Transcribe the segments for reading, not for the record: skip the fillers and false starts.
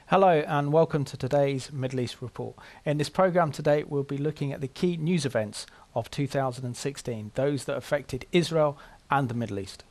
Hello and welcome to today's Middle East Report. In this programme today we'll be looking at the key news events of 2016, those that affected Israel and the Middle East.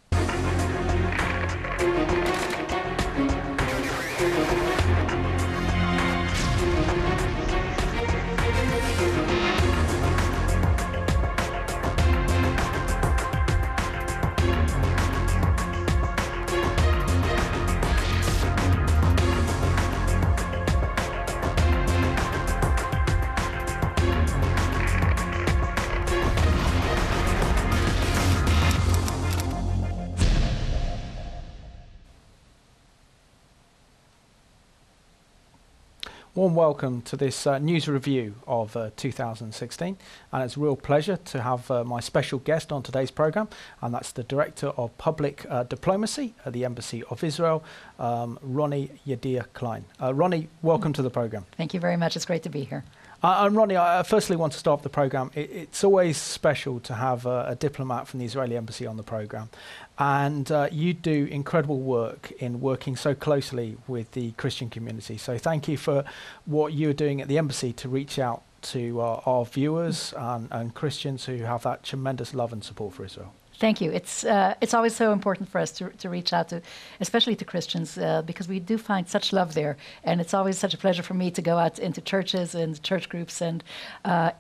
Warm welcome to this news review of 2016, and it's a real pleasure to have my special guest on today's programme, and that's the Director of Public Diplomacy at the Embassy of Israel, Rony Yedidia Clein. Rony, welcome to the programme. Thank you very much. It's great to be here. And Rony, I firstly want to start the programme. It's always special to have a diplomat from the Israeli Embassy on the programme. And you do incredible work in working so closely with the Christian community. So thank you for what you're doing at the Embassy to reach out to our viewers and Christians who have that tremendous love and support for Israel. Thank you. It's always so important for us to reach out to, especially to Christians, because we do find such love there, and it's always such a pleasure for me to go out into churches and church groups and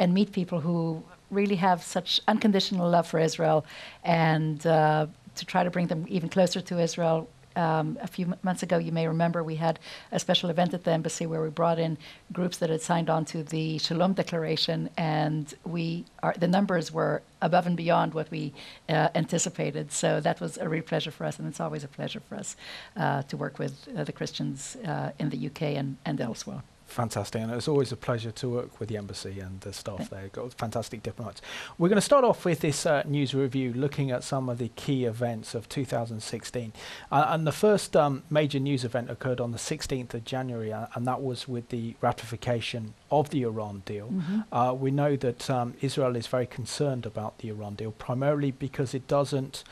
meet people who really have such unconditional love for Israel, and to try to bring them even closer to Israel. A few months ago, you may remember, we had a special event at the embassy where we brought in groups that had signed on to the Shalom Declaration, and the numbers were above and beyond what we anticipated. So that was a real pleasure for us, and it's always a pleasure for us to work with the Christians in the UK and elsewhere. Fantastic, and it's always a pleasure to work with the embassy and the staff there. Got fantastic diplomats. We're going to start off with this news review looking at some of the key events of 2016. And the first major news event occurred on the 16th of January, and that was with the ratification of the Iran deal. Mm-hmm. We know that Israel is very concerned about the Iran deal, primarily because it doesn't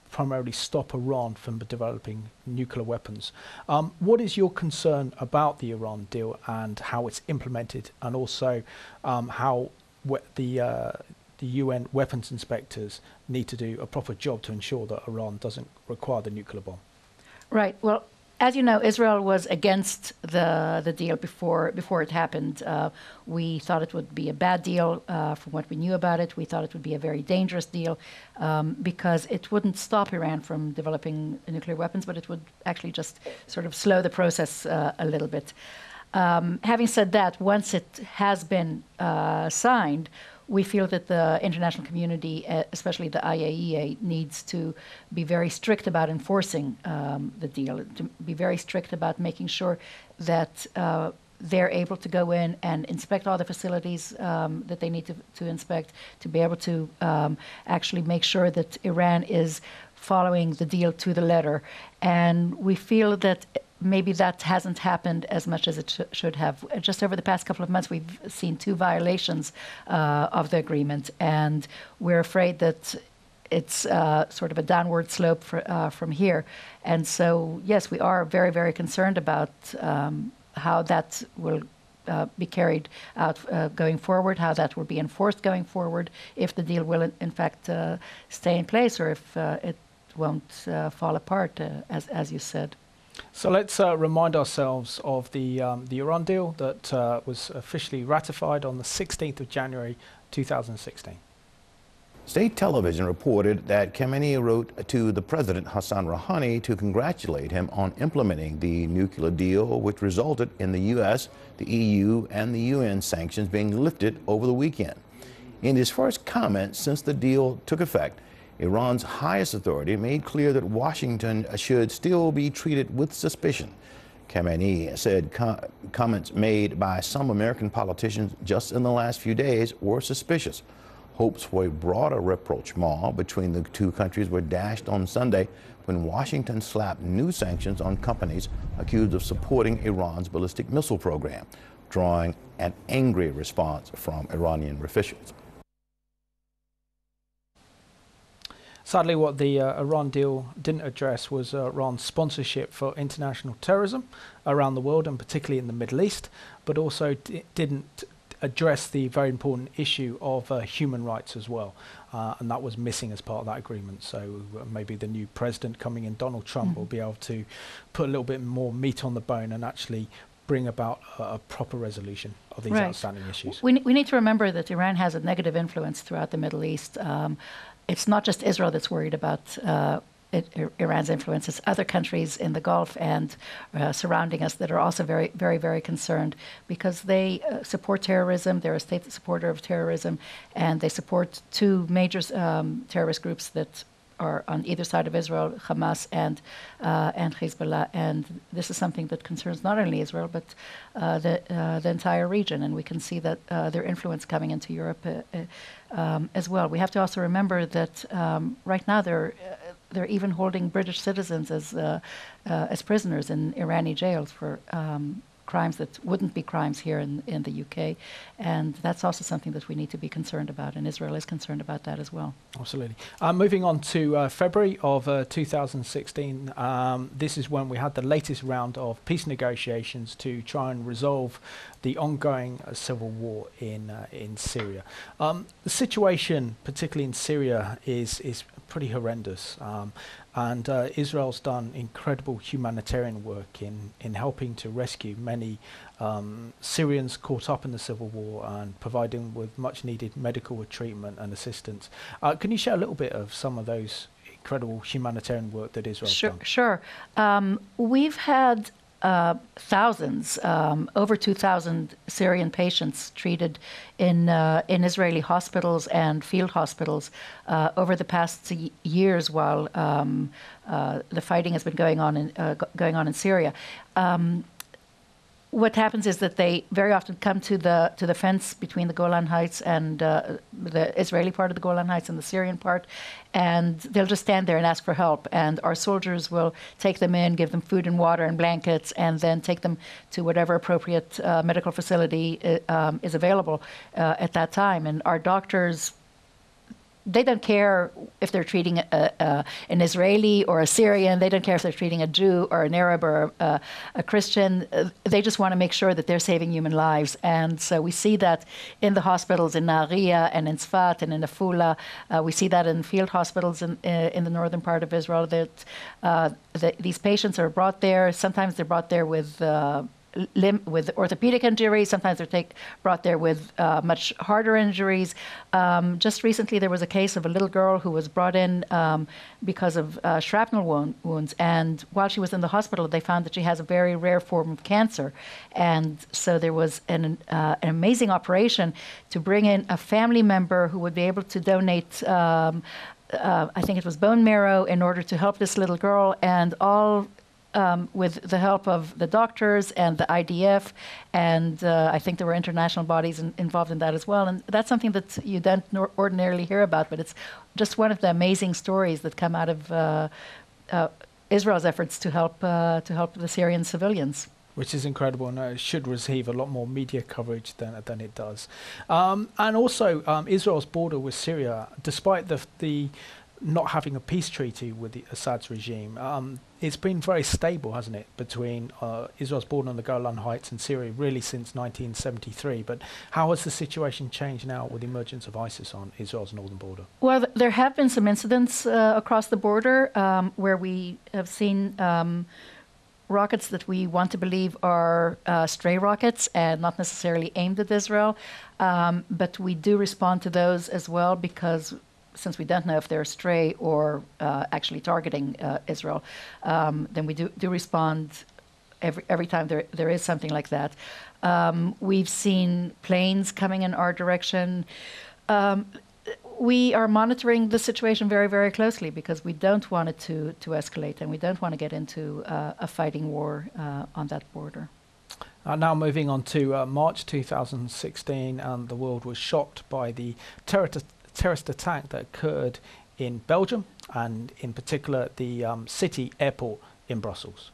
primarily stop Iran from developing nuclear weapons. What is your concern about the Iran deal and how it's implemented, and also how the UN weapons inspectors need to do a proper job to ensure that Iran doesn't require the nuclear bomb? Right. Well, as you know, Israel was against the deal before it happened. We thought it would be a bad deal from what we knew about it. We thought it would be a very dangerous deal because it wouldn't stop Iran from developing nuclear weapons, but it would actually just sort of slow the process a little bit. Having said that, once it has been signed, we feel that the international community, especially the IAEA, needs to be very strict about enforcing the deal, to be very strict about making sure that they're able to go in and inspect all the facilities that they need to inspect, to be able to actually make sure that Iran is following the deal to the letter. And we feel that maybe that hasn't happened as much as it should have. Just over the past couple of months, we've seen 2 violations of the agreement, and we're afraid that it's sort of a downward slope from here. And so, yes, we are very, very concerned about how that will be carried out going forward, how that will be enforced going forward, if the deal will, in fact, stay in place, or if it won't fall apart, as you said. So let's remind ourselves of the Iran deal that was officially ratified on the 16th of January 2016. State television reported that Khamenei wrote to the president, Hassan Rouhani, to congratulate him on implementing the nuclear deal, which resulted in the U.S., the EU, and the UN sanctions being lifted over the weekend. In his first comment since the deal took effect, Iran's highest authority made clear that Washington should still be treated with suspicion. Khamenei said comments made by some American politicians just in the last few days were suspicious. Hopes for a broader rapprochement between the two countries were dashed on Sunday when Washington slapped new sanctions on companies accused of supporting Iran's ballistic missile program, drawing an angry response from Iranian officials. Sadly, what the Iran deal didn't address was Iran's sponsorship for international terrorism around the world, and particularly in the Middle East, but also didn't address the very important issue of human rights as well. And that was missing as part of that agreement. So maybe the new president coming in, Donald Trump, will be able to put a little bit more meat on the bone and actually bring about a proper resolution of these outstanding issues. We need to remember that Iran has a negative influence throughout the Middle East. It's not just Israel that's worried about Iran's influence. It's other countries in the Gulf and surrounding us that are also very, very, very concerned, because they support terrorism. They're a state supporter of terrorism, and they support two major terrorist groups that are on either side of Israel, Hamas and Hezbollah. And this is something that concerns not only Israel, but the entire region. And we can see that their influence coming into Europe as well. We have to also remember that right now they're even holding British citizens as prisoners in Irani jails for crimes that wouldn't be crimes here in the UK. And that's also something that we need to be concerned about, and Israel is concerned about that as well. Absolutely. Moving on to February of 2016, this is when we had the latest round of peace negotiations to try and resolve the ongoing civil war in Syria. The situation, particularly in Syria, is pretty horrendous. And Israel's done incredible humanitarian work in helping to rescue many Syrians caught up in the civil war and providing with much needed medical treatment and assistance. Can you share a little bit of some of those incredible humanitarian work that Israel's done? Sure. We've had thousands, over 2,000 Syrian patients treated in Israeli hospitals and field hospitals over the past years while the fighting has been going on in Syria. What happens is that they very often come to the fence between the Golan Heights and the Israeli part of the Golan Heights and the Syrian part, and they'll just stand there and ask for help. And our soldiers will take them in, give them food and water and blankets, and then take them to whatever appropriate medical facility is available at that time. And our doctors, they don't care if they're treating an Israeli or a Syrian. They don't care if they're treating a Jew or an Arab or a Christian. They just want to make sure that they're saving human lives. And so we see that in the hospitals in Nahariya and in Sfat and in Afula. We see that in field hospitals in the northern part of Israel, that these patients are brought there. Sometimes they're brought there with orthopedic injuries. Sometimes they're brought there with much harder injuries. Just recently, there was a case of a little girl who was brought in because of shrapnel wounds. And while she was in the hospital, they found that she has a very rare form of cancer. And so there was an amazing operation to bring in a family member who would be able to donate I think it was bone marrow in order to help this little girl, and all with the help of the doctors and the IDF, and I think there were international bodies involved in that as well. And that's something that you don't ordinarily hear about, but it's just one of the amazing stories that come out of Israel's efforts to help the Syrian civilians. Which is incredible, and it should receive a lot more media coverage than it does. And also, Israel's border with Syria, despite the not having a peace treaty with the Assad's regime, it's been very stable, hasn't it, between Israel's border on the Golan Heights and Syria, really since 1973. But how has the situation changed now with the emergence of ISIS on Israel's northern border? Well, there have been some incidents across the border where we have seen rockets that we want to believe are stray rockets and not necessarily aimed at Israel. But we do respond to those as well, because since we don't know if they're stray or actually targeting Israel, then we do respond every time there is something like that. We've seen planes coming in our direction. We are monitoring the situation very, very closely, because we don't want it to escalate, and we don't want to get into a fighting war on that border. Now moving on to March 2016, and the world was shocked by the terrorist attack that occurred in Belgium, and in particular the city airport in Brussels.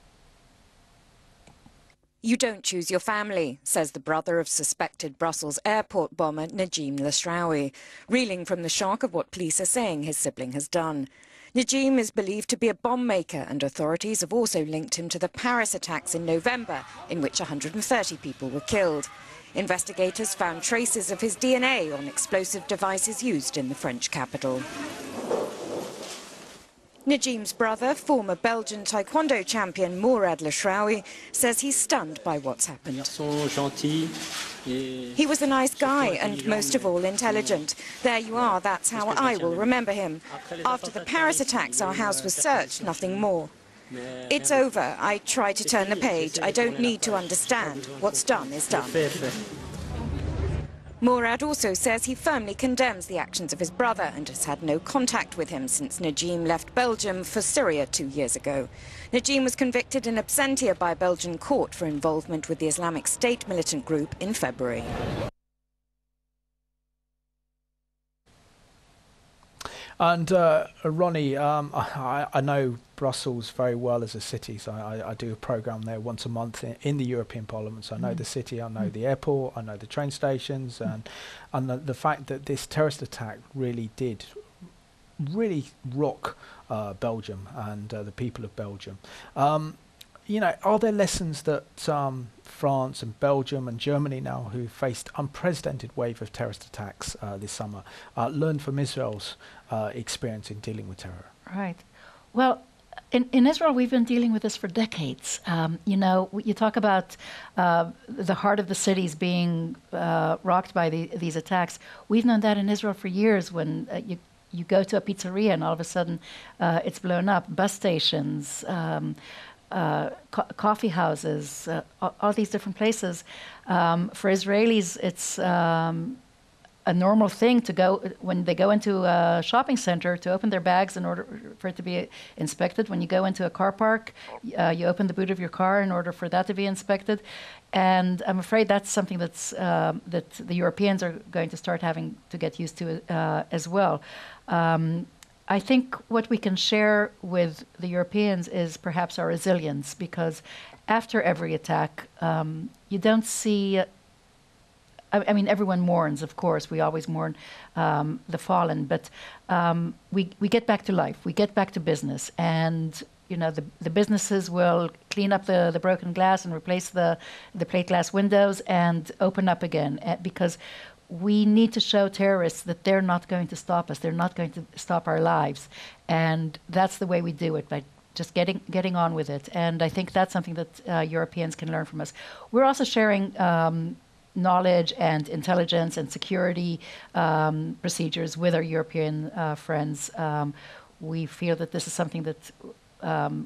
You don't choose your family, says the brother of suspected Brussels airport bomber Najim Lashrawi, reeling from the shock of what police are saying his sibling has done. Najim is believed to be a bomb maker, and authorities have also linked him to the Paris attacks in November, in which 130 people were killed. Investigators found traces of his DNA on explosive devices used in the French capital. Najim's brother, former Belgian taekwondo champion Mourad Lashrawi, says he's stunned by what's happened. He was a nice guy and most of all intelligent. There you are, that's how I will remember him. After the Paris attacks, our house was searched, nothing more. It's over. I try to turn the page. I don't need to understand. What's done is done. Mourad also says he firmly condemns the actions of his brother and has had no contact with him since Najim left Belgium for Syria 2 years ago. Najim was convicted in absentia by a Belgian court for involvement with the Islamic State militant group in February. And Ronnie, I know Brussels very well as a city, so I do a programme there once a month in the European Parliament. So I know the city, I know the airport, I know the train stations, and the fact that this terrorist attack really did rock Belgium and the people of Belgium. You know, are there lessons that France and Belgium and Germany now, who faced unprecedented wave of terrorist attacks this summer, learned from Israel's experience in dealing with terror? Right. Well, in Israel, we've been dealing with this for decades. You know, you talk about the heart of the cities being rocked by these attacks. We've known that in Israel for years when you go to a pizzeria and all of a sudden it's blown up. Bus stations, coffee houses, all these different places. For Israelis, it's a normal thing to go, when they go into a shopping center, to open their bags in order for it to be inspected. When you go into a car park, you open the boot of your car in order for that to be inspected. And I'm afraid that's something that's that the Europeans are going to start having to get used to as well. I think what we can share with the Europeans is perhaps our resilience, because after every attack, you don't see... I mean, everyone mourns, of course. We always mourn the fallen, but we get back to life. We get back to business, and you know, the businesses will clean up the broken glass and replace the plate glass windows and open up again, because we need to show terrorists that they're not going to stop us. They're not going to stop our lives, and that's the way we do it, by just getting on with it. And I think that's something that Europeans can learn from us. We're also sharing knowledge and intelligence and security procedures with our European friends. We feel that this is something that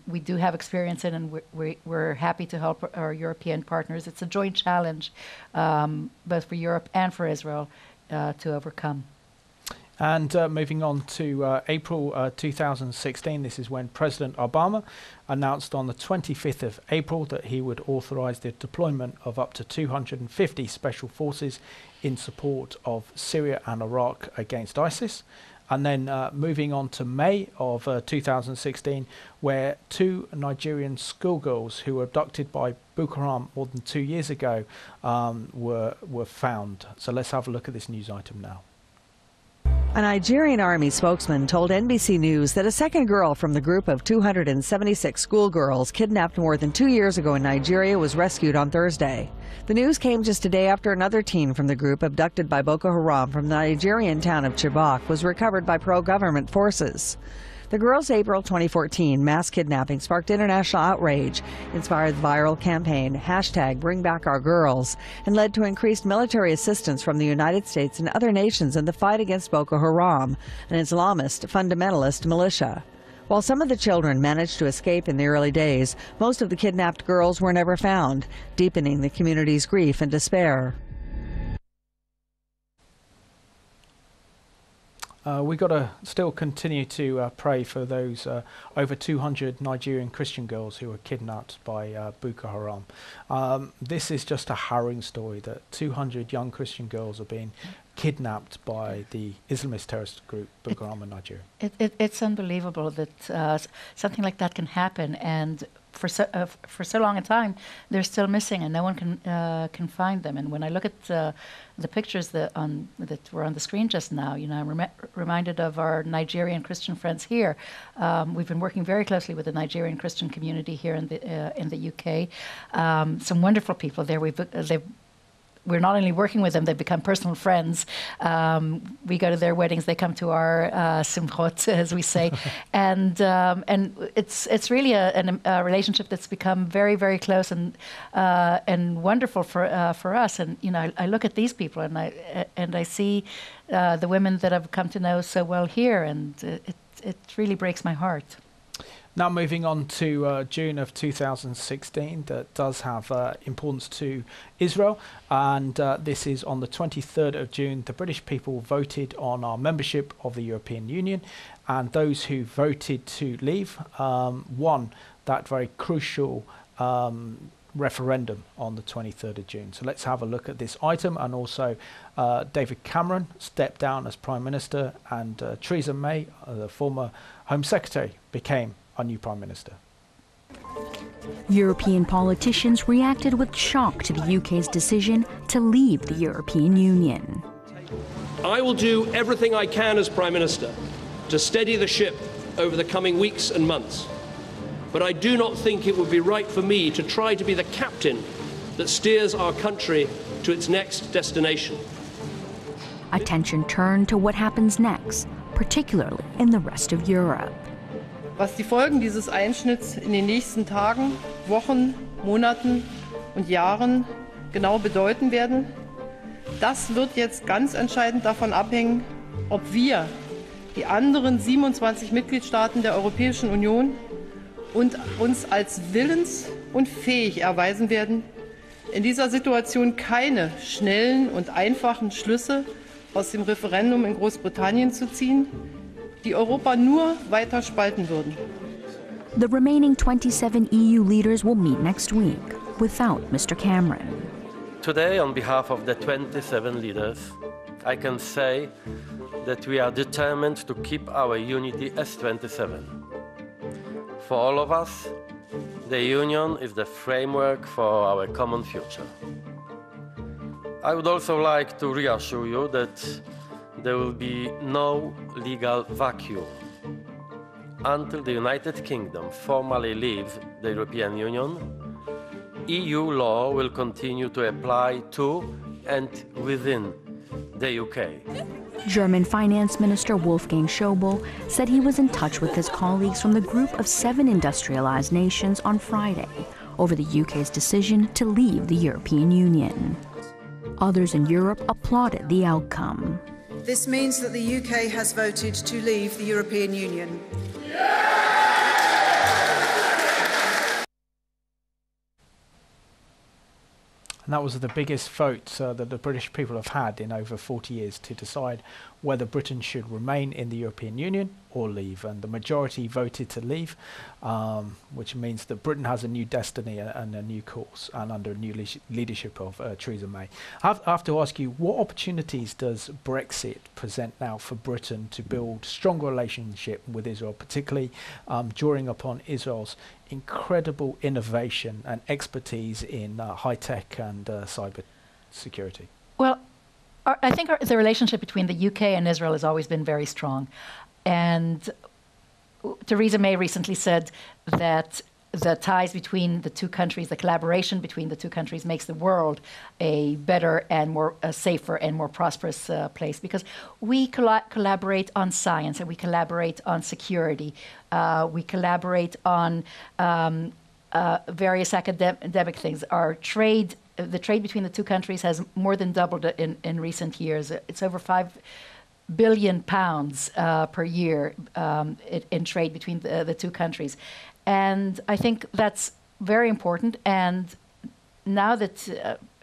we do have experience in, and we're happy to help our European partners. It's a joint challenge, both for Europe and for Israel, to overcome. And moving on to April 2016, this is when President Obama announced on the 25th of April that he would authorize the deployment of up to 250 special forces in support of Syria and Iraq against ISIS. And then moving on to May of 2016, where 2 Nigerian schoolgirls who were abducted by Boko Haram more than 2 years ago were found. So let's have a look at this news item now. A Nigerian army spokesman told NBC News that a second girl from the group of 276 schoolgirls kidnapped more than 2 years ago in Nigeria was rescued on Thursday. The news came just a day after another teen from the group abducted by Boko Haram from the Nigerian town of Chibok was recovered by pro-government forces. The girls' April 2014 mass kidnapping sparked international outrage, inspired the viral campaign #BringBackOurGirls, and led to increased military assistance from the United States and other nations in the fight against Boko Haram, an Islamist fundamentalist militia. While some of the children managed to escape in the early days, most of the kidnapped girls were never found, deepening the community's grief and despair. We've got to still continue to pray for those over 200 Nigerian Christian girls who were kidnapped by Boko Haram. This is just a harrowing story that 200 young Christian girls are being kidnapped by the Islamist terrorist group Boko Haram in Nigeria. It's unbelievable that something like that can happen. And for so long a time, they're still missing, and no one can find them. And when I look at the pictures that were on the screen just now, I'm reminded of our Nigerian Christian friends here. We've been working very closely with the Nigerian Christian community here in the UK. Some wonderful people there. We're not only working with them, they've become personal friends. We go to their weddings, they come to our simchot, as we say. and it's really a relationship that's become very, very close and wonderful for us. And, I look at these people and I see the women that I've come to know so well here, and it really breaks my heart. Now moving on to June of 2016, that does have importance to Israel, and this is on the 23rd of June. The British people voted on our membership of the European Union, and those who voted to leave won that very crucial referendum on the 23rd of June. So let's have a look at this item, and also David Cameron stepped down as Prime Minister, and Theresa May, the former Home Secretary, became our new Prime Minister. European politicians reacted with shock to the UK's decision to leave the European Union. I will do everything I can as Prime Minister to steady the ship over the coming weeks and months. But I do not think it would be right for me to try to be the captain that steers our country to its next destination. Attention turned to what happens next, particularly in the rest of Europe. Was die Folgen dieses Einschnitts in den nächsten Tagen, Wochen, Monaten und Jahren genau bedeuten werden, das wird jetzt ganz entscheidend davon abhängen, ob wir, die anderen 27 Mitgliedstaaten der Europäischen Union, uns als willens- und fähig erweisen werden, in dieser Situation keine schnellen und einfachen Schlüsse aus dem Referendum in Großbritannien zu ziehen, die Europa nur weiter spalten würden. The remaining 27 EU leaders will meet next week without Mr. Cameron. Today, on behalf of the 27 leaders, I can say that we are determined to keep our unity as 27. For all of us, the Union is the framework for our common future. I would also like to reassure you that there will be no legal vacuum. Until the United Kingdom formally leaves the European Union, EU law will continue to apply to and within the UK. German Finance Minister Wolfgang Schäuble said he was in touch with his colleagues from the group of 7 industrialized nations on Friday over the UK's decision to leave the European Union. Others in Europe applauded the outcome. This means that the UK has voted to leave the European Union. And that was the biggest vote that the British people have had in over 40 years to decide whether Britain should remain in the European Union or leave. And the majority voted to leave, which means that Britain has a new destiny and a new course, and under new leadership of Theresa May. I have to ask you, what opportunities does Brexit present now for Britain to build stronger relationship with Israel, particularly drawing upon Israel's incredible innovation and expertise in high-tech and cyber security? Well, I think the relationship between the UK and Israel has always been very strong. And Theresa May recently said that the ties between the two countries, the collaboration between the two countries makes the world a better and more safer and more prosperous place, because we collaborate on science, and we collaborate on security. We collaborate on various academic things. The trade between the two countries has more than doubled in recent years. It's over £5 billion per year in trade between the two countries. And I think that's very important. And now that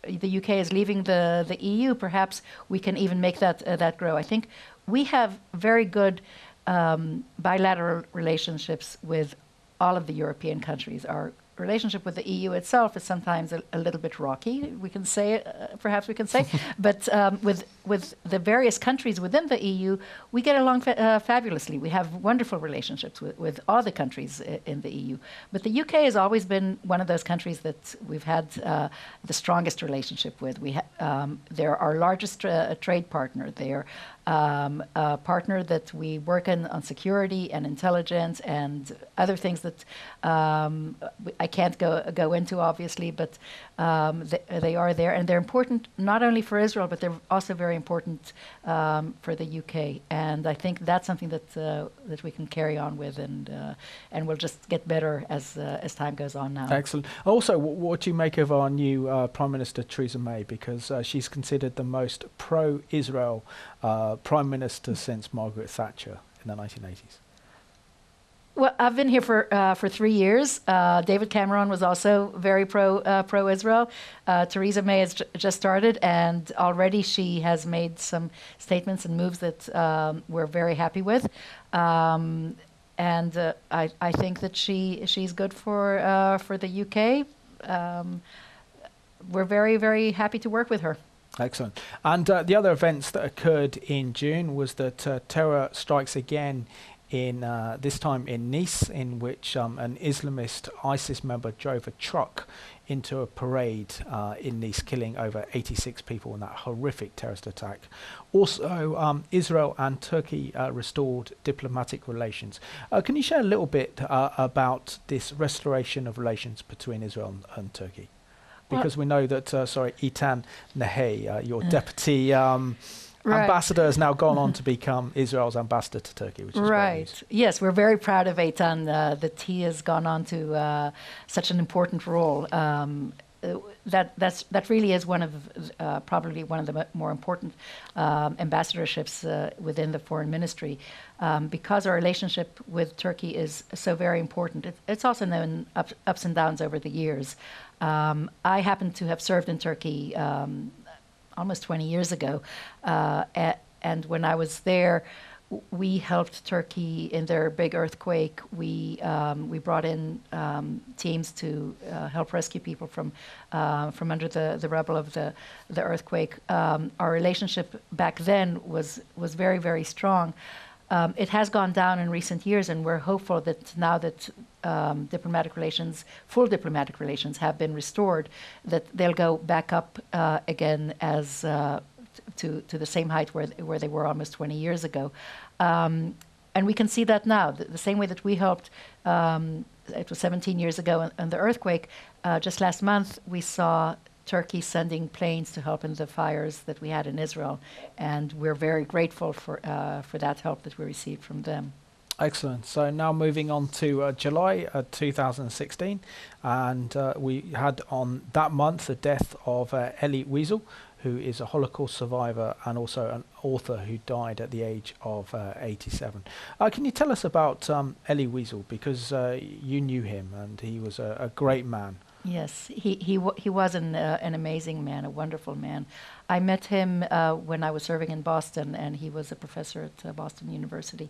the UK is leaving the EU, perhaps we can even make that grow. I think we have very good bilateral relationships with all of the European countries. Our relationship with the EU itself is sometimes a little bit rocky, we can say, perhaps we can say, but with with the various countries within the EU, we get along fabulously. We have wonderful relationships with all the countries in the EU. But the UK has always been one of those countries that we've had the strongest relationship with. They're our largest trade partner. They're a partner that we work on security and intelligence and other things that I can't go into, obviously, but they are there, and they're important not only for Israel, but they're also very important for the UK. And I think that's something that we can carry on with, and we'll just get better as time goes on now. Excellent. Also, what do you make of our new Prime Minister Theresa May? Because she's considered the most pro-Israel Prime Minister since Margaret Thatcher in the 1980s. Well, I've been here for 3 years. David Cameron was also very pro-Israel. Theresa May has just started, and already she has made some statements and moves that we're very happy with. And I think that she's good for the UK. We're very, very happy to work with her. Excellent. And the other events that occurred in June was that terror strikes again in this time in Nice, in which an Islamist ISIS member drove a truck into a parade in Nice, killing over 86 people in that horrific terrorist attack. Also, Israel and Turkey restored diplomatic relations. Can you share a little bit about this restoration of relations between Israel and Turkey? Because we know that, Eitan Nahey, your deputy ambassador, has now gone on to become Israel's ambassador to Turkey, which is great news. Yes, we're very proud of Eitan that he has gone on to such an important role. That really is one of probably one of the more important ambassadorships within the foreign ministry, because our relationship with Turkey is so very important. It's also known ups and downs over the years. I happen to have served in Turkey almost 20 years ago, and when I was there, we helped Turkey in their big earthquake. We brought in teams to help rescue people from under the rubble of the earthquake. Our relationship back then was very, very strong. It has gone down in recent years, and we're hopeful that now that full diplomatic relations have been restored, that they'll go back up again as to the same height where they were almost 20 years ago. And we can see that now. The same way that we helped, it was 17 years ago in the earthquake, just last month we saw Turkey sending planes to help in the fires that we had in Israel, and we're very grateful for that help that we received from them. Excellent. So now moving on to July 2016, and we had on that month the death of Elie Wiesel, who is a Holocaust survivor and also an author who died at the age of 87. Can you tell us about Elie Wiesel, because you knew him and he was a great man? Yes, he was an amazing man, a wonderful man. I met him when I was serving in Boston, and he was a professor at Boston University.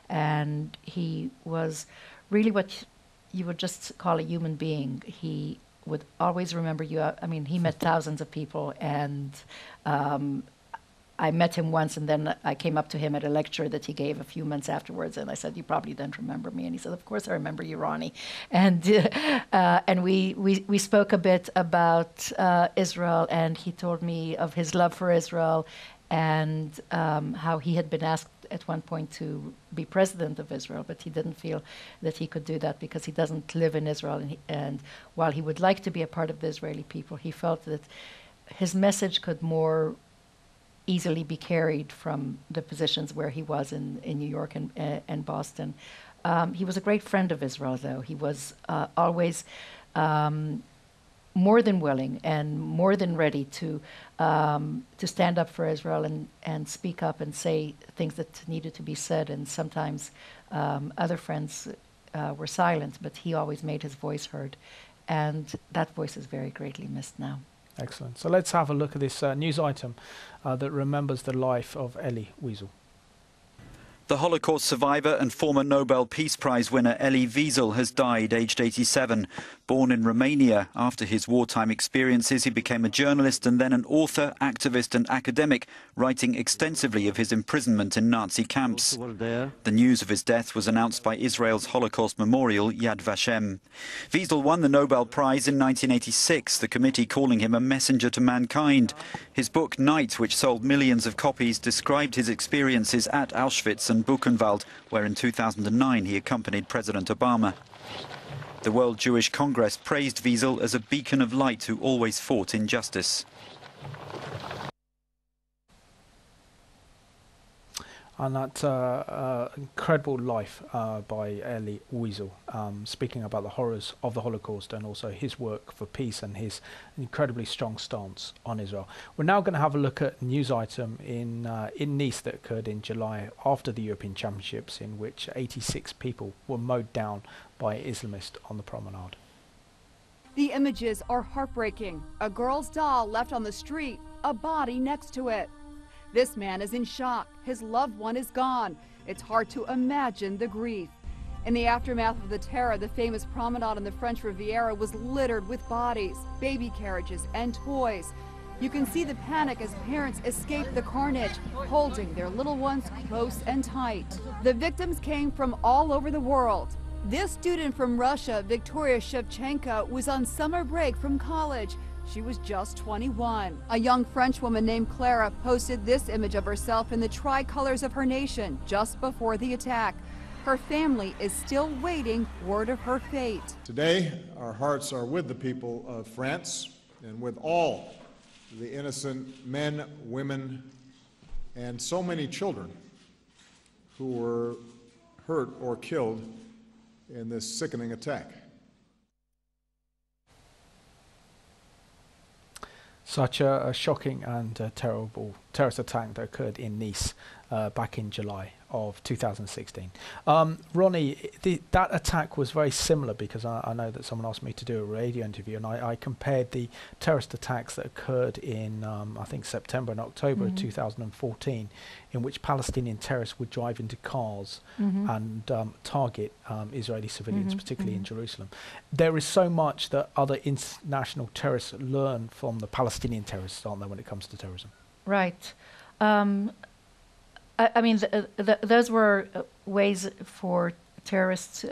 And he was really what you would just call a human being. He would always remember you. I mean, he met thousands of people, and I met him once, and then I came up to him at a lecture that he gave a few months afterwards, and I said, "You probably don't remember me." And he said, "Of course I remember you, Rony." And we spoke a bit about Israel, and he told me of his love for Israel, and how he had been asked at one point to be president of Israel, but he didn't feel that he could do that because he doesn't live in Israel. And while he would like to be a part of the Israeli people, he felt that his message could more easily be carried from the positions where he was in New York and Boston. He was a great friend of Israel, though. He was always more than willing and more than ready to stand up for Israel and speak up and say things that needed to be said. And sometimes other friends were silent, but he always made his voice heard. And that voice is very greatly missed now. Excellent. So let's have a look at this news item that remembers the life of Elie Wiesel. The Holocaust survivor and former Nobel Peace Prize winner Elie Wiesel has died aged 87. Born born in Romania. After his wartime experiences, he became a journalist and then an author, activist and academic, writing extensively of his imprisonment in Nazi camps. The news of his death was announced by Israel's Holocaust memorial, Yad Vashem. Wiesel won the Nobel Prize in 1986, the committee calling him a messenger to mankind. His book, Night, which sold millions of copies, described his experiences at Auschwitz and Buchenwald, where in 2009 he accompanied President Obama. The World Jewish Congress praised Wiesel as a beacon of light who always fought injustice. And that incredible life by Elie Wiesel, speaking about the horrors of the Holocaust and also his work for peace and his incredibly strong stance on Israel. We're now going to have a look at a news item in Nice that occurred in July after the European Championships, in which 86 people were mowed down by Islamists on the promenade. The images are heartbreaking. A girl's doll left on the street, a body next to it. This man is in shock. His loved one is gone. It's hard to imagine the grief. In the aftermath of the terror, the famous promenade on the French Riviera was littered with bodies, baby carriages, and toys. You can see the panic as parents escape the carnage, holding their little ones close and tight. The victims came from all over the world. This student from Russia, Victoria Shevchenko, was on summer break from college. She was just 21. A young French woman named Clara posted this image of herself in the tricolors of her nation just before the attack. Her family is still waiting word of her fate. Today, our hearts are with the people of France and with all the innocent men, women, and so many children who were hurt or killed in this sickening attack. Such a shocking and terrible terrorist attack that occurred in Nice back in July of 2016. Rony, that attack was very similar, because I know that someone asked me to do a radio interview, and I compared the terrorist attacks that occurred in, I think, September and October of 2014, in which Palestinian terrorists would drive into cars and target Israeli civilians, particularly in Jerusalem. There is so much that other international terrorists learn from the Palestinian terrorists, aren't there, when it comes to terrorism? Right. I mean, those were ways for terrorists.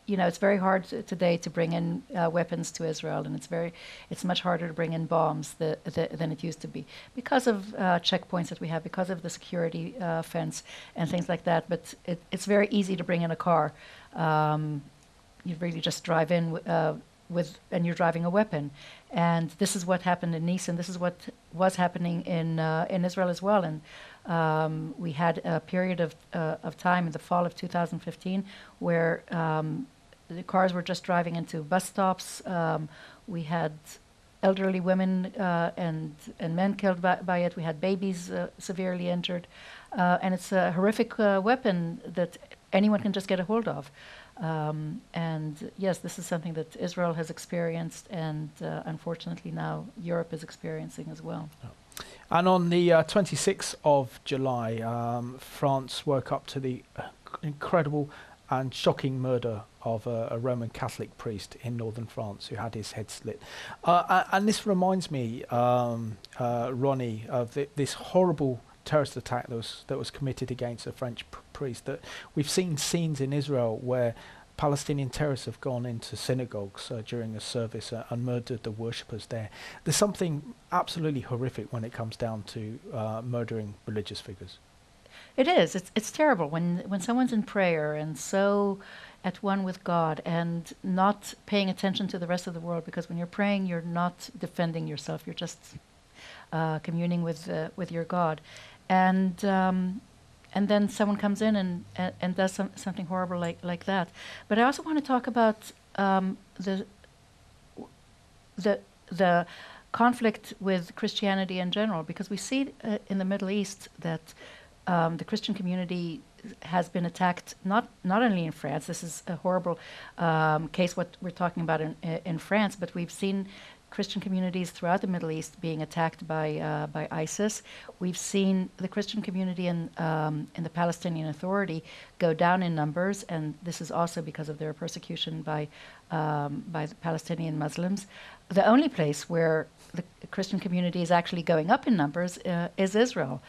You know, it's very hard today to bring in weapons to Israel, and it's much harder to bring in bombs than it used to be, because of checkpoints that we have, because of the security fence and things like that. But it's very easy to bring in a car. You really just drive in and you're driving a weapon. And this is what happened in Nice, and this is what was happening in Israel as well. And we had a period of time in the fall of 2015 where the cars were just driving into bus stops. We had elderly women and men killed by it. We had babies severely injured. And it's a horrific weapon that anyone can just get a hold of. And yes, this is something that Israel has experienced, and unfortunately now Europe is experiencing as well. And on the 26th of July, France woke up to the incredible and shocking murder of a Roman Catholic priest in northern France who had his head slit. And this reminds me, Rony, of this horrible terrorist attack that was committed against a French priest. That we've seen scenes in Israel where Palestinian terrorists have gone into synagogues during a service and murdered the worshippers there. There's something absolutely horrific when it comes down to murdering religious figures. It is. It's terrible when someone's in prayer and so at one with God and not paying attention to the rest of the world, because when you're praying, you're not defending yourself. You're just communing with your God. And then someone comes in and does something horrible like that. But I also want to talk about the conflict with Christianity in general, because we see in the Middle East that the Christian community has been attacked not only in France. This is a horrible case what we're talking about in France, but we've seen Christian communities throughout the Middle East being attacked by ISIS. We've seen the Christian community in the Palestinian Authority go down in numbers, and this is also because of their persecution by the Palestinian Muslims. The only place where the Christian community is actually going up in numbers is Israel,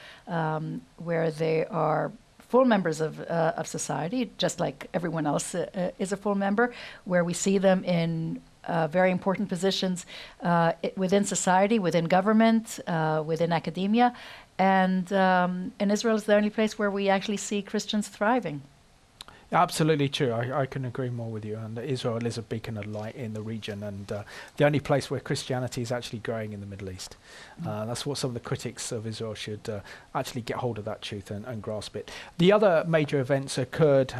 where they are full members of society, just like everyone else is a full member, where we see them in very important positions within society, within government, within academia, and Israel is the only place where we actually see Christians thriving. Absolutely true. I can agree more with you. And Israel is a beacon of light in the region, and the only place where Christianity is actually growing in the Middle East. That's what some of the critics of Israel should actually get hold of that truth and grasp it. The other major events occurred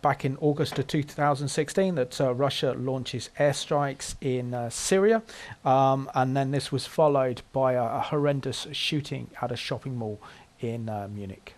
back in August of 2016, that Russia launches airstrikes in Syria, and then this was followed by a horrendous shooting at a shopping mall in Munich.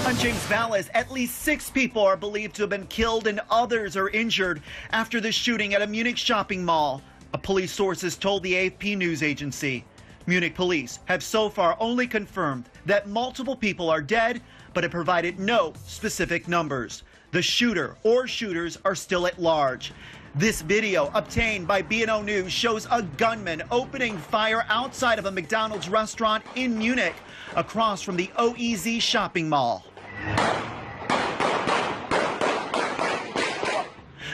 On James Vallis, at least 6 people are believed to have been killed and others are injured after the shooting at a Munich shopping mall, a police source has told the AFP news agency. Munich police have so far only confirmed that multiple people are dead, but have provided no specific numbers. The shooter or shooters are still at large. This video, obtained by B&O News, shows a gunman opening fire outside of a McDonald's restaurant in Munich, across from the OEZ shopping mall.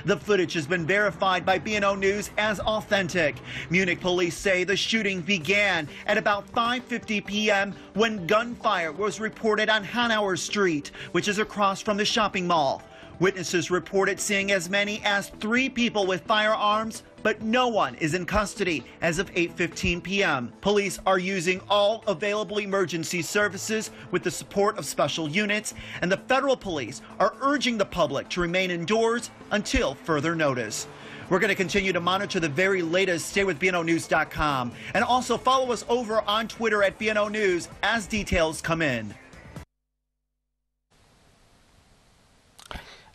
The footage has been verified by B&O News as authentic. Munich police say the shooting began at about 5:50 p.m. when gunfire was reported on Hanauer Street, which is across from the shopping mall. Witnesses reported seeing as many as 3 people with firearms, but no one is in custody as of 8:15 p.m. Police are using all available emergency services with the support of special units, and the federal police are urging the public to remain indoors until further notice. We're going to continue to monitor the very latest. Stay with BNOnews.com, and also follow us over on Twitter at BNO News as details come in.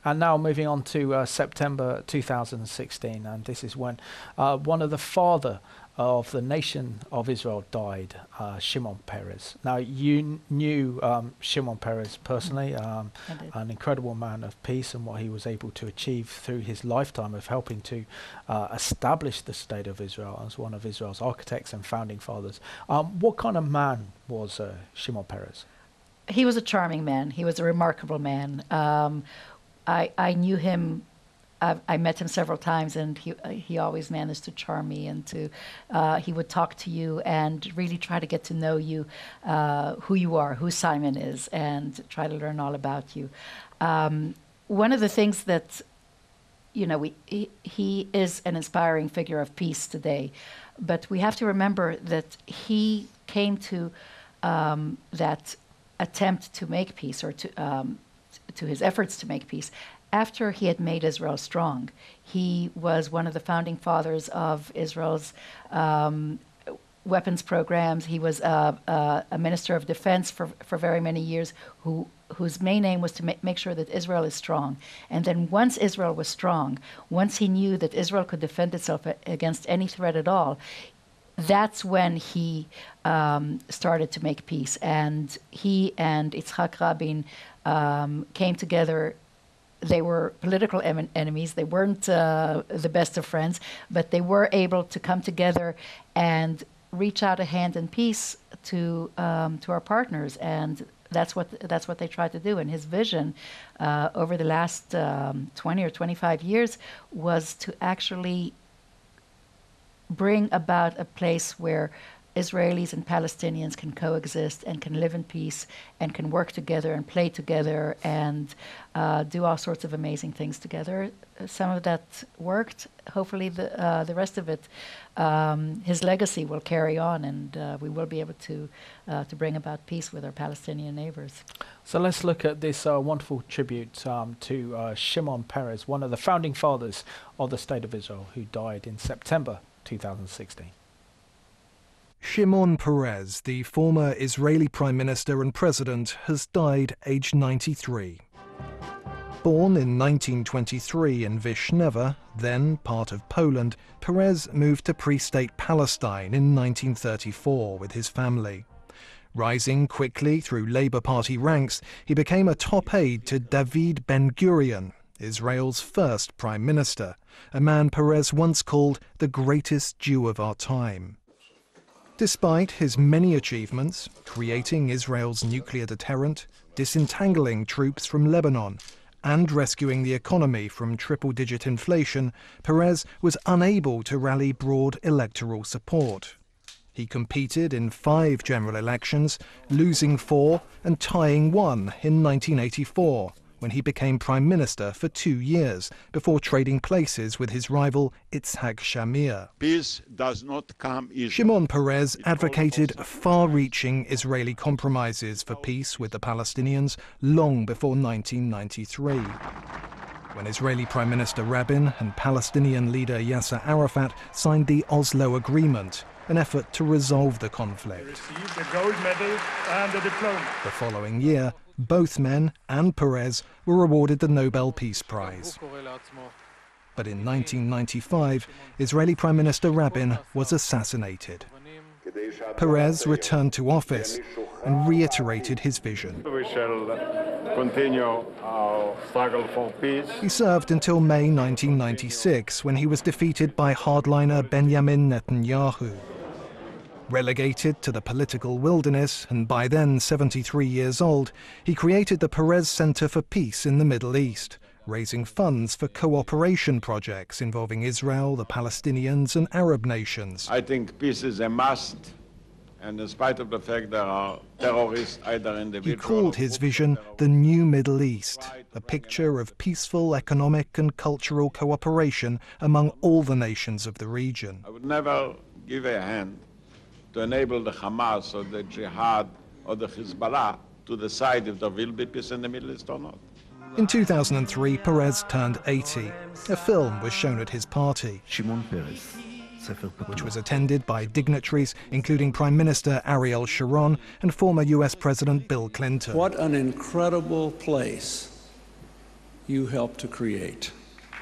And now moving on to September 2016, and this is when one of the father of the nation of Israel died, Shimon Peres. Now, you knew Shimon Peres personally, an incredible man of peace, and what he was able to achieve through his lifetime of helping to establish the state of Israel as one of Israel's architects and founding fathers. What kind of man was Shimon Peres? He was a charming man. He was a remarkable man. I knew him. I met him several times, and he always managed to charm me, and he would talk to you and really try to get to know you, who you are, who Simon is, and try to learn all about you. One of the things that, he is an inspiring figure of peace today, but we have to remember that he came to that attempt to make peace, or to his efforts to make peace, after he had made Israel strong. He was one of the founding fathers of Israel's weapons programs. He was a minister of defense for very many years, whose main aim was to make sure that Israel is strong. And then once Israel was strong, once he knew that Israel could defend itself against any threat at all, that's when he started to make peace. And he and Yitzhak Rabin came together. They were political enemies. They weren't the best of friends, but they were able to come together and reach out a hand in peace to our partners. And that's what they tried to do. And his vision over the last 20 or 25 years was to actually bring about a place where Israelis and Palestinians can coexist and can live in peace and can work together and play together and do all sorts of amazing things together. Some of that worked. Hopefully the rest of it, his legacy will carry on, and we will be able to bring about peace with our Palestinian neighbors. So let's look at this wonderful tribute to Shimon Peres, one of the founding fathers of the State of Israel, who died in September 2016. Shimon Peres, the former Israeli Prime Minister and President, has died aged 93. Born in 1923 in Vishneva, then part of Poland, Perez moved to pre-state Palestine in 1934 with his family. Rising quickly through Labour Party ranks, he became a top aide to David Ben-Gurion, Israel's first prime minister, a man Perez once called the greatest Jew of our time. Despite his many achievements, creating Israel's nuclear deterrent, disentangling troops from Lebanon, and rescuing the economy from triple-digit inflation, Perez was unable to rally broad electoral support. He competed in 5 general elections, losing 4 and tying 1 in 1984, when he became prime minister for 2 years, before trading places with his rival Itzhak Shamir. Peace does not come easily. Shimon Peres advocated far-reaching Israeli compromises for peace with the Palestinians long before 1993. When Israeli Prime Minister Rabin and Palestinian leader Yasser Arafat signed the Oslo Agreement, an effort to resolve the conflict. Received the gold medal and the diploma. The following year, both men and Perez were awarded the Nobel Peace Prize. But in 1995, Israeli Prime Minister Rabin was assassinated. Perez returned to office and reiterated his vision. We shall continue our struggle for peace. He served until May 1996, when he was defeated by hardliner Benjamin Netanyahu. Relegated to the political wilderness, and by then 73 years old, he created the Perez Center for Peace in the Middle East, raising funds for cooperation projects involving Israel, the Palestinians and Arab nations. I think peace is a must, and in spite of the fact there are terrorists, either individual. He called his vision the New Middle East, a picture of peaceful economic and cultural cooperation among all the nations of the region. I would never give a hand to enable the Hamas or the Jihad or the Hezbollah to decide if there will be peace in the Middle East or not. In 2003, Perez turned 80. A film was shown at his party, which was attended by dignitaries including Prime Minister Ariel Sharon and former US President Bill Clinton. What an incredible place you helped to create.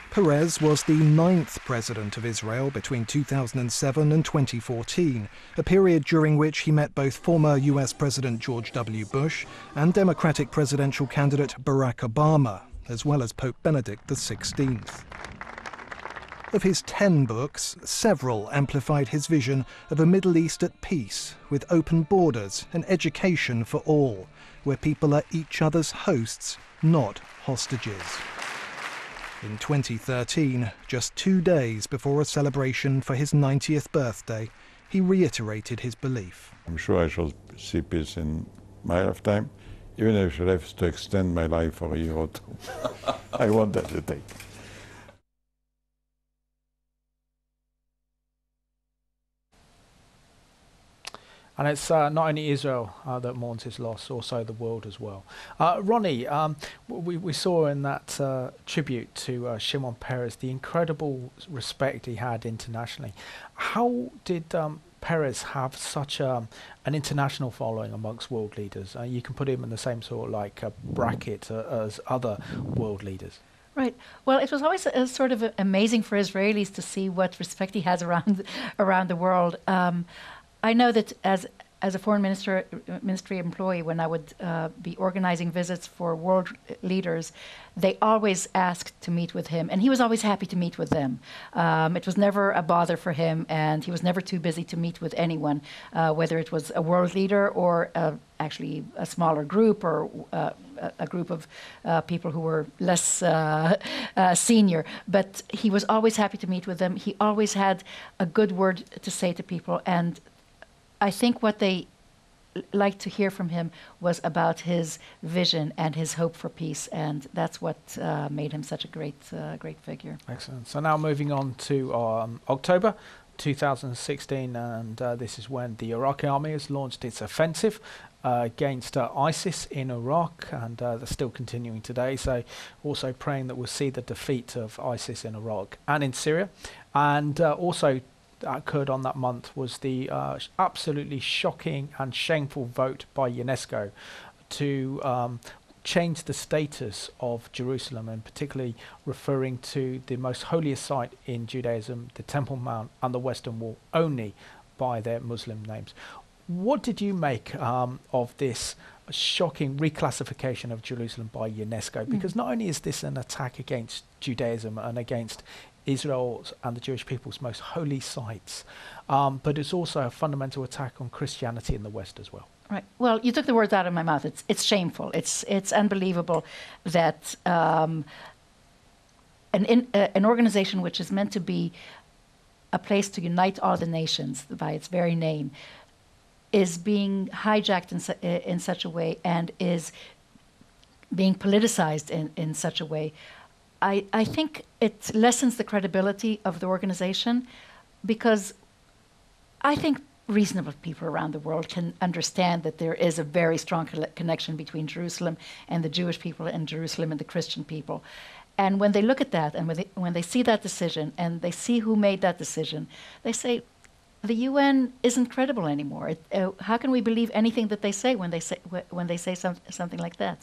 Perez was the 9th president of Israel between 2007 and 2014, a period during which he met both former US President George W. Bush and Democratic presidential candidate Barack Obama, as well as Pope Benedict XVI. Of his 10 books, several amplified his vision of a Middle East at peace, with open borders and education for all, where people are each other's hosts, not hostages. In 2013, just 2 days before a celebration for his 90th birthday, he reiterated his belief. I'm sure I shall see peace in my lifetime, even if I shall have to extend my life for a year or 2. I won't hesitate. And it's not only Israel that mourns his loss, also the world as well. Rony, we saw in that tribute to Shimon Peres the incredible respect he had internationally. How did Peres have such an international following amongst world leaders? You can put him in the same sort of like bracket as other world leaders. Right. Well, it was always sort of amazing for Israelis to see what respect he has around the world. I know that as a foreign ministry employee, when I would be organizing visits for world leaders, they always asked to meet with him, and he was always happy to meet with them. It was never a bother for him, and he was never too busy to meet with anyone, whether it was a world leader or actually a smaller group or a group of people who were less senior. But he was always happy to meet with them. He always had a good word to say to people, and I think what they liked to hear from him was about his vision and his hope for peace, and that's what made him such a great figure. Excellent. So now moving on to October 2016, and this is when the Iraqi army has launched its offensive against ISIS in Iraq, and they're still continuing today. So also praying that we'll see the defeat of ISIS in Iraq and in Syria, and also that occurred on that month was the absolutely shocking and shameful vote by UNESCO to changed the status of Jerusalem, and particularly referring to the most holiest site in Judaism, the Temple Mount and the Western Wall, only by their Muslim names. What did you make of this shocking reclassification of Jerusalem by UNESCO? Because not only is this an attack against Judaism and against Israel's and the Jewish people's most holy sites, but it's also a fundamental attack on Christianity in the West as well. Right. Well, you took the words out of my mouth. It's shameful. It's unbelievable that an organization which is meant to be a place to unite all the nations by its very name is being hijacked in such a way and is being politicized in such a way. I think it lessens the credibility of the organization, because I think reasonable people around the world can understand that there is a very strong connection between Jerusalem and the Jewish people and Jerusalem and the Christian people. And when they look at that and when they see that decision and they see who made that decision, they say, the UN isn't credible anymore. How can we believe anything that they say when they say something like that?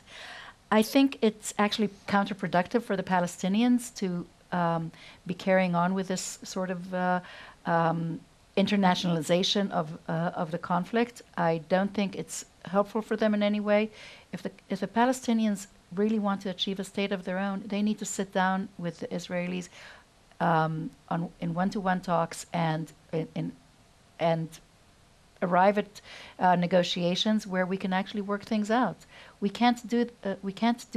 I think it's actually counterproductive for the Palestinians to be carrying on with this sort of internationalization of the conflict. I don't think it's helpful for them in any way. If the Palestinians really want to achieve a state of their own, they need to sit down with the Israelis in one-to-one talks and arrive at negotiations where we can actually work things out. We can't do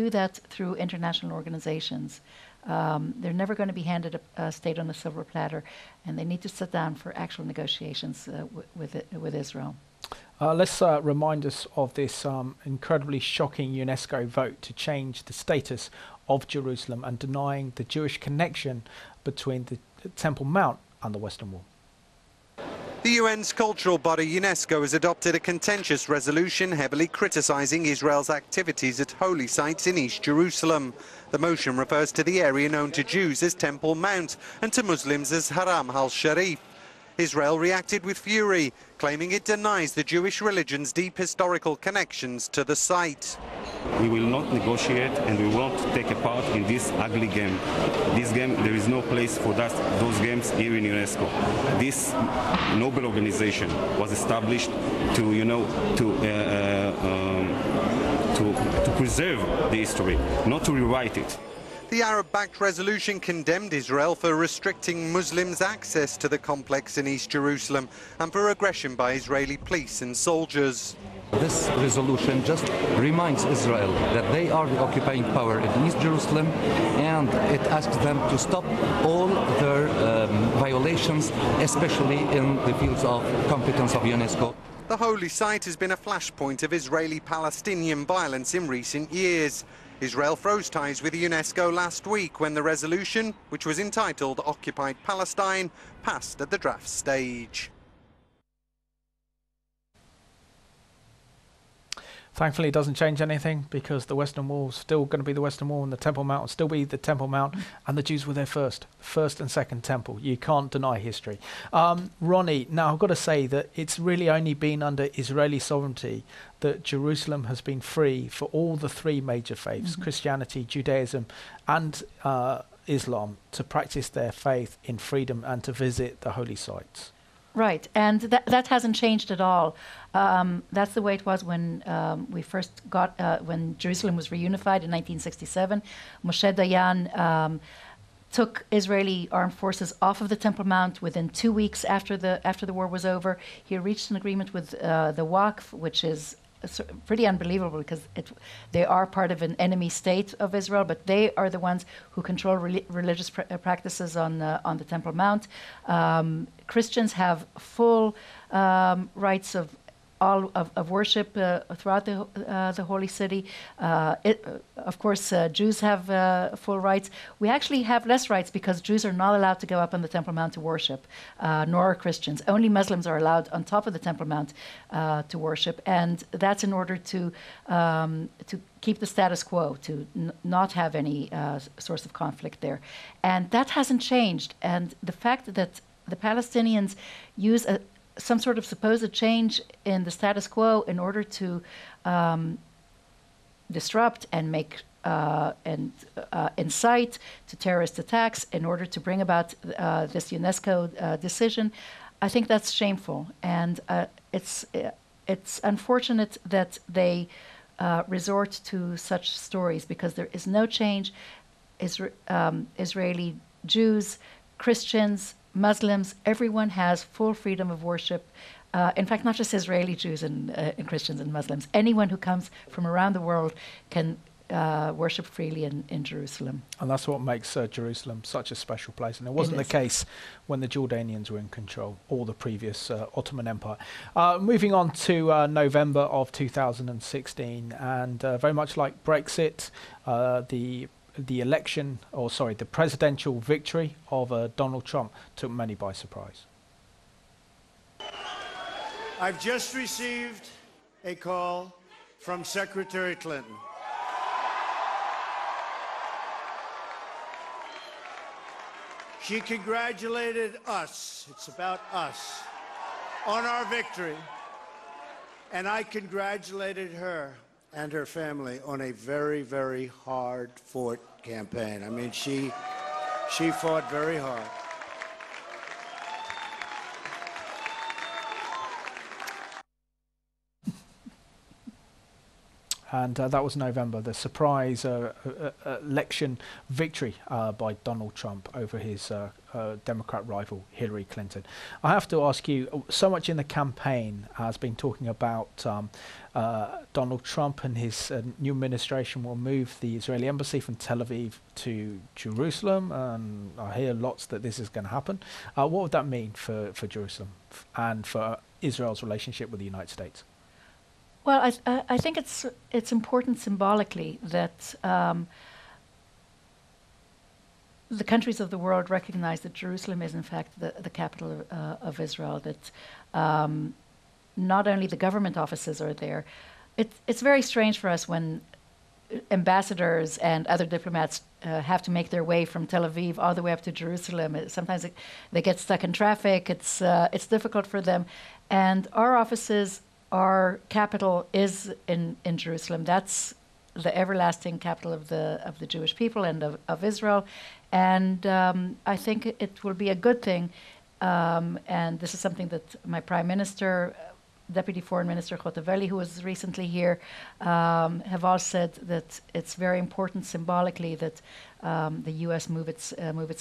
that through international organizations. They're never going to be handed a state on a silver platter, and they need to sit down for actual negotiations with Israel. Let's remind us of this incredibly shocking UNESCO vote to change the status of Jerusalem and denying the Jewish connection between the Temple Mount and the Western Wall. The UN's cultural body UNESCO has adopted a contentious resolution heavily criticising Israel's activities at holy sites in East Jerusalem. The motion refers to the area known to Jews as Temple Mount and to Muslims as Haram al-Sharif. Israel reacted with fury, claiming it denies the Jewish religion's deep historical connections to the site. We will not negotiate and we won't take a part in this ugly game. This game, there is no place for those games here in UNESCO. This noble organization was established to preserve the history, not to rewrite it. The Arab-backed resolution condemned Israel for restricting Muslims' access to the complex in East Jerusalem and for aggression by Israeli police and soldiers. This resolution just reminds Israel that they are the occupying power in East Jerusalem, and it asks them to stop all their violations, especially in the fields of competence of UNESCO. The holy site has been a flashpoint of Israeli-Palestinian violence in recent years. Israel froze ties with UNESCO last week when the resolution, which was entitled Occupied Palestine, passed at the draft stage. Thankfully, it doesn't change anything, because the Western Wall is still going to be the Western Wall and the Temple Mount will still be the Temple Mount, and the Jews were there first and second temple. You can't deny history. Rony, now I've got to say that it's really only been under Israeli sovereignty that Jerusalem has been free for all the three major faiths, Christianity, Judaism, and Islam, to practice their faith in freedom and to visit the holy sites. Right, and that hasn't changed at all. That's the way it was when we first got, when Jerusalem was reunified in 1967. Moshe Dayan took Israeli armed forces off of the Temple Mount within 2 weeks after the war was over. He reached an agreement with the Waqf, which is pretty unbelievable, because they are part of an enemy state of Israel, but they are the ones who control religious practices on the Temple Mount. Christians have full rights of worship throughout the holy city. Of course, Jews have full rights. We actually have less rights because Jews are not allowed to go up on the Temple Mount to worship, nor are Christians. Only Muslims are allowed on top of the Temple Mount to worship, and that's in order to keep the status quo, to not have any source of conflict there. And that hasn't changed. And the fact that the Palestinians use some sort of supposed change in the status quo in order to disrupt and make incite to terrorist attacks in order to bring about this UNESCO decision, I think that's shameful, and it's unfortunate that they resort to such stories, because there is no change. Israeli Jews, Christians, Muslims, everyone has full freedom of worship. In fact, not just Israeli Jews and Christians and Muslims. Anyone who comes from around the world can worship freely in Jerusalem. And that's what makes Jerusalem such a special place. And it wasn't the case when the Jordanians were in control, or the previous Ottoman Empire. Moving on to November of 2016, and very much like Brexit, the election, or sorry, the presidential victory of Donald Trump took many by surprise. I've just received a call from Secretary Clinton. She congratulated us, it's about us, on our victory. And I congratulated her and her family on a very, very hard-fought campaign. I mean, she fought very hard. And that was November, the surprise election victory by Donald Trump over his Democrat rival Hillary Clinton. I have to ask you, so much in the campaign has been talking about Donald Trump and his new administration will move the Israeli embassy from Tel Aviv to Jerusalem, and I hear lots that this is going to happen. What would that mean for Jerusalem and for Israel's relationship with the United States? Well, I think it's important symbolically that the countries of the world recognize that Jerusalem is in fact the capital of Israel, that not only the government offices are there. It's very strange for us when ambassadors and other diplomats have to make their way from Tel Aviv all the way up to Jerusalem. Sometimes they get stuck in traffic. It's difficult for them. And our offices, our capital is in Jerusalem. That's the everlasting capital of the Jewish people and of Israel. And I think it will be a good thing. And this is something that my Prime Minister, Deputy Foreign Minister Chotavelli, who was recently here, have all said that it's very important symbolically that the U.S. move its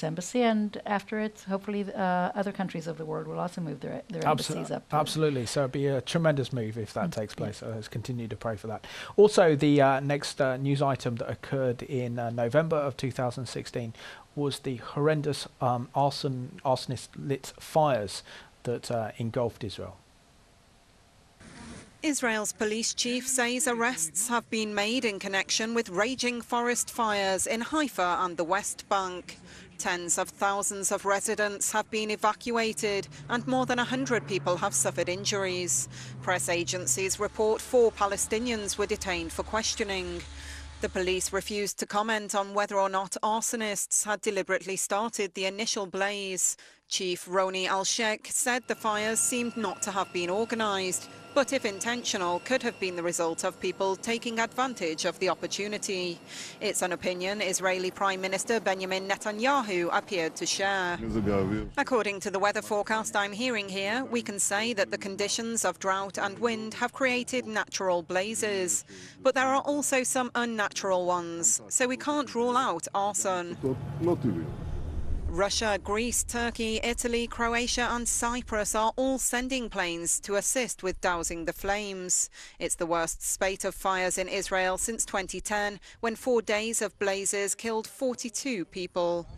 embassy, and after it, hopefully other countries of the world will also move their embassies up. Absolutely. So it'd be a tremendous move if that takes place. Let's continue to pray for that. Also, the next news item that occurred in November of 2016 was the horrendous arsonist-lit fires that engulfed Israel. Israel's police chief says arrests have been made in connection with raging forest fires in Haifa and the West Bank. Tens of thousands of residents have been evacuated and more than 100 people have suffered injuries. Press agencies report 4 Palestinians were detained for questioning. The police refused to comment on whether or not arsonists had deliberately started the initial blaze. Chief Rony Yedidia said the fires seemed not to have been organised, but if intentional, could have been the result of people taking advantage of the opportunity. It's an opinion Israeli Prime Minister Benjamin Netanyahu appeared to share. According to the weather forecast I'm hearing here, we can say that the conditions of drought and wind have created natural blazes. But there are also some unnatural ones, so we can't rule out arson. Russia, Greece, Turkey, Italy, Croatia and Cyprus are all sending planes to assist with dousing the flames. It's the worst spate of fires in Israel since 2010, when 4 days of blazes killed 42 people.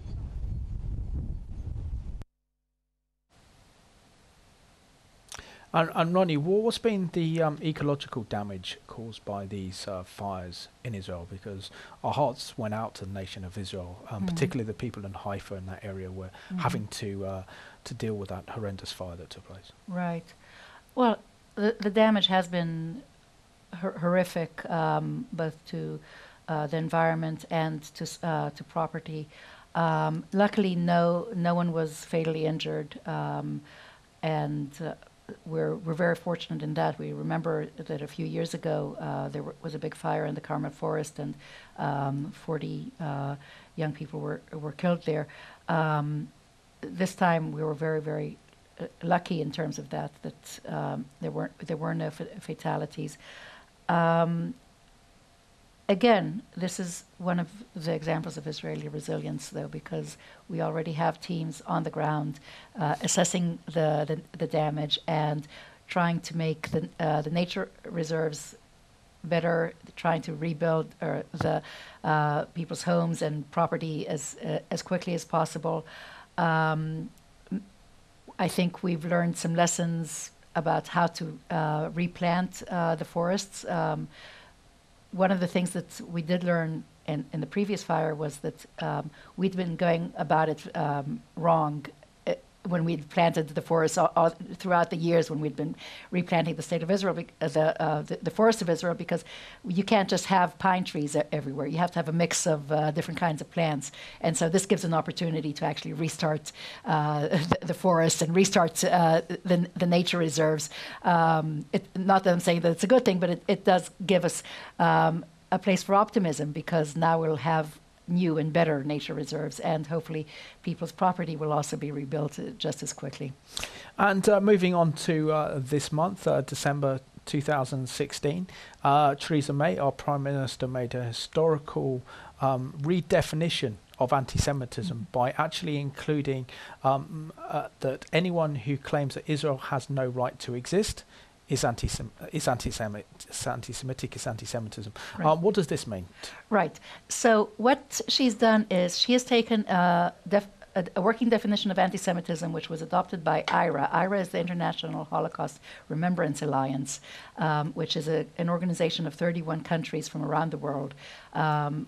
And Ronnie, what's been the ecological damage caused by these fires in Israel? Because our hearts went out to the nation of Israel, particularly the people in Haifa in that area were having to deal with that horrendous fire that took place. Right. Well, the damage has been horrific, both to the environment and to property. Luckily, no one was fatally injured, and we're very fortunate in that. We remember that a few years ago there was a big fire in the Carmel Forest, and 40 young people were killed there. This time we were very lucky in terms of that there were no fatalities. Again, this is one of the examples of Israeli resilience, though, because we already have teams on the ground assessing the damage and trying to make the nature reserves better, trying to rebuild the people's homes and property as quickly as possible. I think we've learned some lessons about how to replant the forests. One of the things that we did learn in the previous fire was that we'd been going about it wrong when we'd planted the forests all throughout the years when we'd been replanting the state of Israel, the forest of Israel, because you can't just have pine trees everywhere. You have to have a mix of different kinds of plants. And so this gives an opportunity to actually restart the forests and restart the nature reserves. Not that I'm saying that it's a good thing, but it does give us a place for optimism, because now we'll have new and better nature reserves, and hopefully people's property will also be rebuilt just as quickly. And moving on to this month, December 2016, Theresa May, our Prime Minister, made a historical redefinition of anti-Semitism by actually including that anyone who claims that Israel has no right to exist is anti-Semitic, is anti-Semitism. Right. What does this mean? Right. So what she's done is she has taken a working definition of anti-Semitism, which was adopted by IRA. IRA is the International Holocaust Remembrance Alliance, which is an organization of 31 countries from around the world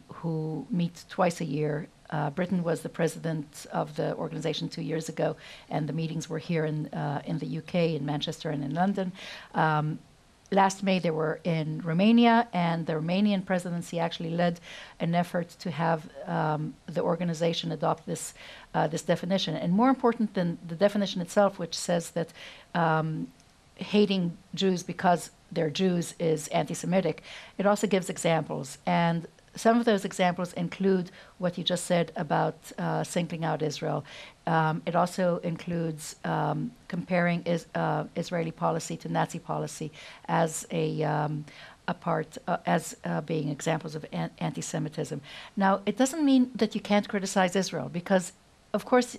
who meet twice a year. Britain was the president of the organization 2 years ago, and the meetings were here in the UK, in Manchester and in London. Last May they were in Romania, and the Romanian presidency actually led an effort to have the organization adopt this definition. And more important than the definition itself, which says that hating Jews because they're Jews is anti-Semitic, it also gives examples. And some of those examples include what you just said about singling out Israel. It also includes comparing Israeli policy to Nazi policy as being examples of anti-Semitism. Now, it doesn't mean that you can't criticize Israel, because, of course,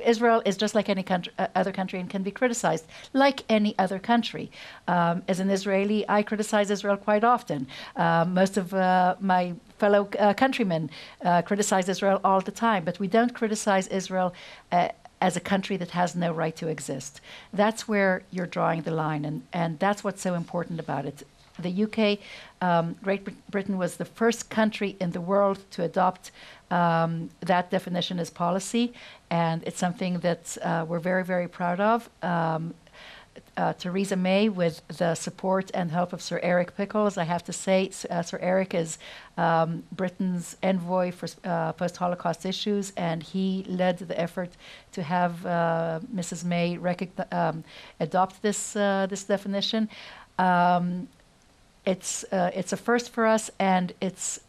Israel is just like any other country and can be criticized like any other country. As an Israeli, I criticize Israel quite often. Most of my fellow countrymen criticize Israel all the time, but we don't criticize Israel as a country that has no right to exist. That's where you're drawing the line, and that's what's so important about it. The UK, Great Britain was the first country in the world to adopt that definition as policy, and it's something that we're very proud of. Theresa May, with the support and help of Sir Eric Pickles, I have to say, Sir Eric is Britain's envoy for post-Holocaust issues, and he led the effort to have Mrs. May adopt this definition. It's a first for us, and it's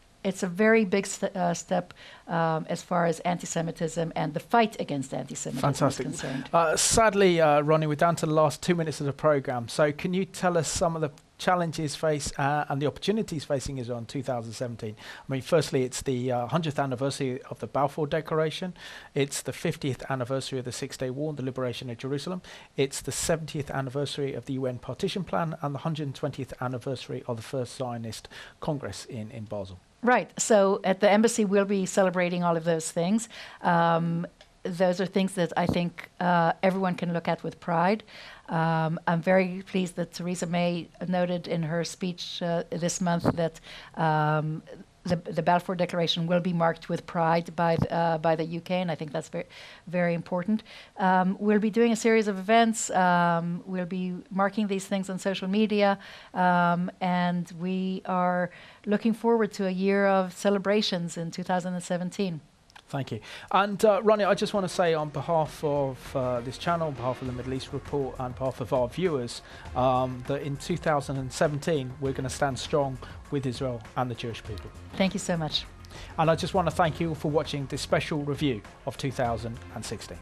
a very big step as far as anti-Semitism and the fight against anti-Semitism is concerned. Sadly, Rony, we're down to the last 2 minutes of the programme. So can you tell us some of the challenges and the opportunities facing Israel in 2017? I mean, firstly, it's the 100th anniversary of the Balfour Declaration. It's the 50th anniversary of the Six-Day War and the liberation of Jerusalem. It's the 70th anniversary of the UN Partition Plan and the 120th anniversary of the First Zionist Congress in Basel. Right. So at the embassy, we'll be celebrating all of those things. Those are things that I think everyone can look at with pride. I'm very pleased that Theresa May noted in her speech this month that the Balfour Declaration will be marked with pride by the UK, and I think that's very important. We'll be doing a series of events. We'll be marking these things on social media, and we are looking forward to a year of celebrations in 2017. Thank you. And Rony, I just want to say on behalf of this channel, on behalf of the Middle East Report, and on behalf of our viewers, that in 2017 we're going to stand strong with Israel and the Jewish people. Thank you so much. And I just want to thank you for watching this special review of 2016.